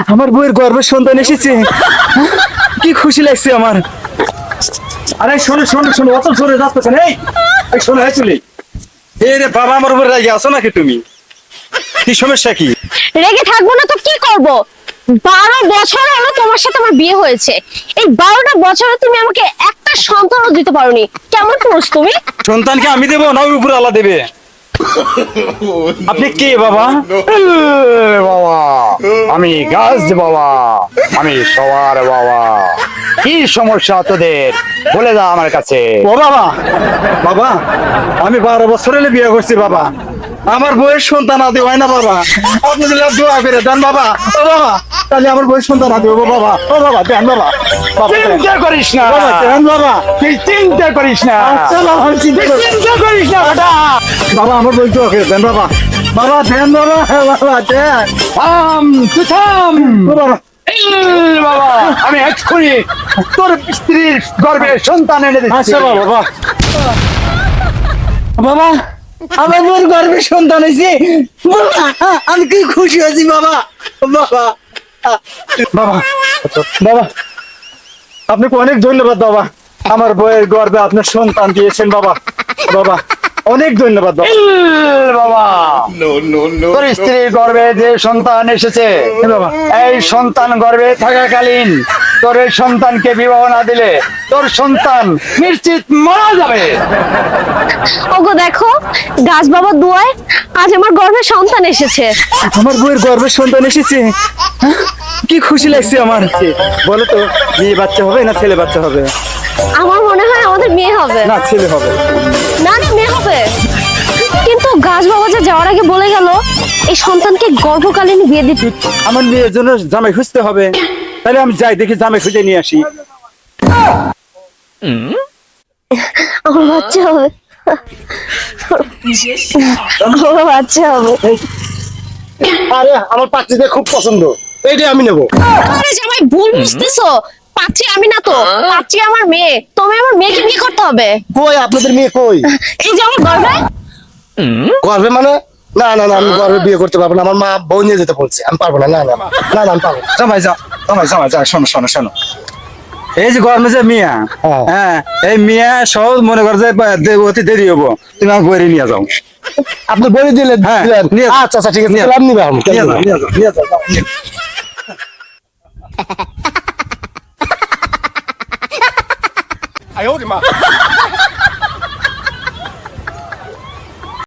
আমার বউয়ের গর্ভের সন্তান এসেছে, কি খুশি লাগছে আমার। আরে শোনো শোনো শোনো, অত জোরে যাচ্ছে না। এই শোনো, হ্যাঁ চলি। রে বাবা, আমার উপরে রাগে আছো নাকি তুমি? কি সমস্যা কি? রেগে থাকবো না তো কি করব? 12 বছর হলো তোমার সাথে আমার বিয়ে হয়েছে। এই 12টা বছরে তুমি আমাকে একটা সন্তানও দিতে পারোনি। কেমন পুরুষ তুমি? সন্তানকে আমি দেবো না ওই উপরে আল্লাহ দেবে? আপনি কে বাবা? বাবা আমি গাছ বাবা, আমি সবার বাবা। কি সমস্যা তোদের বলে দাও আমার কাছে। ও বাবা, বাবা আমি 12 বছর হলে বিয়ে করছি বাবা, আমার বউয়ের সন্তান আদি হয় না বাবা। আপনি যদি দোয়া করে দেন বাবা, ও বাবা, তাহলে আমার বউয়ের সন্তান আদি হবো বাবা। ও বাবা দেন বাবা, চিন্তা করিস না বাবা দেন বাবা। তুই চিন্তা করিস না, আচ্ছা বাবা, আমি চিন্তা তুই করি। চিন্তা করিস না বেটা। বাবা আমার বই দোয়া করে দেন বাবা, বাবা দেন বাবা, বাবা দেন। থাম তুই থাম। ও বাবা, বাবা আমি এক্ষুনি তোর স্ত্রীর গর্ভে সন্তান এনে দিচ্ছি। আচ্ছা বাবা, বাবা বাবা আমার বউয়ের গর্ভে সন্তান হয়েছে বাবা, আমি কি খুশি হয়েছি বাবা। বাবা বাবা বাবা, আপনাকে অনেক ধন্যবাদ বাবা, আমার বউয়ের গর্ভে আপনার সন্তান দিয়েছেন বাবা। বাবা অনেক ধন্যবাদ বাবা। বাবা তোর স্ত্রীর গর্ভে যে সন্তান এসেছে, বাবা এই সন্তান গর্ভে থাকাকালীন তোর এই সন্তানকে বিবাহ না দিলে তোর সন্তান নিশ্চিত মারা যাবে। ওগো দেখো, গাছ বাবার দোয়ায় আজ আমার গর্ভে সন্তান এসেছে। আমার বউয়ের গর্ভের সন্তান এসেছে, কি খুশি লাগছে আমার। বলো তো, মেয়ে বাচ্চা হবে না ছেলে বাচ্চা হবে? আমার মনে হয় আমাদের মেয়ে হবে। না ছেলে হবে। না না, মেয়ে হবে। কিন্তু গাছ বাবা যে যাওয়ার আগে বলে গেল এই সন্তানকে গর্ভকালীন বিয়ে দিতে। আমার মেয়ের জন্য জামাই খুঁজতে হবে, তাহলে আমি যাই দেখি জামাই খুঁজে নিয়ে আসি। আমার বাচ্চা হবে, আমার বাচ্চা হবে। আরে আমার পাত্রীদের খুব পছন্দ, এইটাই আমি নেবো। আরে জামাই ভুল বুঝতেছো, পাচ্ছি আমি না তো, পাচ্ছি আমার মেয়ে। তুমি আমার মেয়েকে বিয়ে করতে হবে। কই আপনাদের মেয়ে কই? এই যে আমার গর্ভে। গর্বে মানে? না না না, আমি গর্বে বিয়ে করতে পারবো না, আমার মা বউ নিয়ে যেতে বলছে, আমি পারবো না। না না না না, আমি পারবো না। জামাই যা, জামাই জামাই যা, শোনো শোনো শোনো, এই যে গরমে যে মিয়া, হ্যাঁ। হ্যাঁ এই মিয়া সহজ মনে করে যে অতি দেরি হবো, তুমি আমার বইরে নিয়ে যাও। আপনি বলে দিলেন। হ্যাঁ, দিলেন। নিয়ে যাও। আচ্ছা আচ্ছা ঠিক আছে, নিয়ে তাহলে আমি নিবো এখন। নিয়ে যাও নিয়ে যাও নিয়ে যাও, যাও, নিয়ে যাও।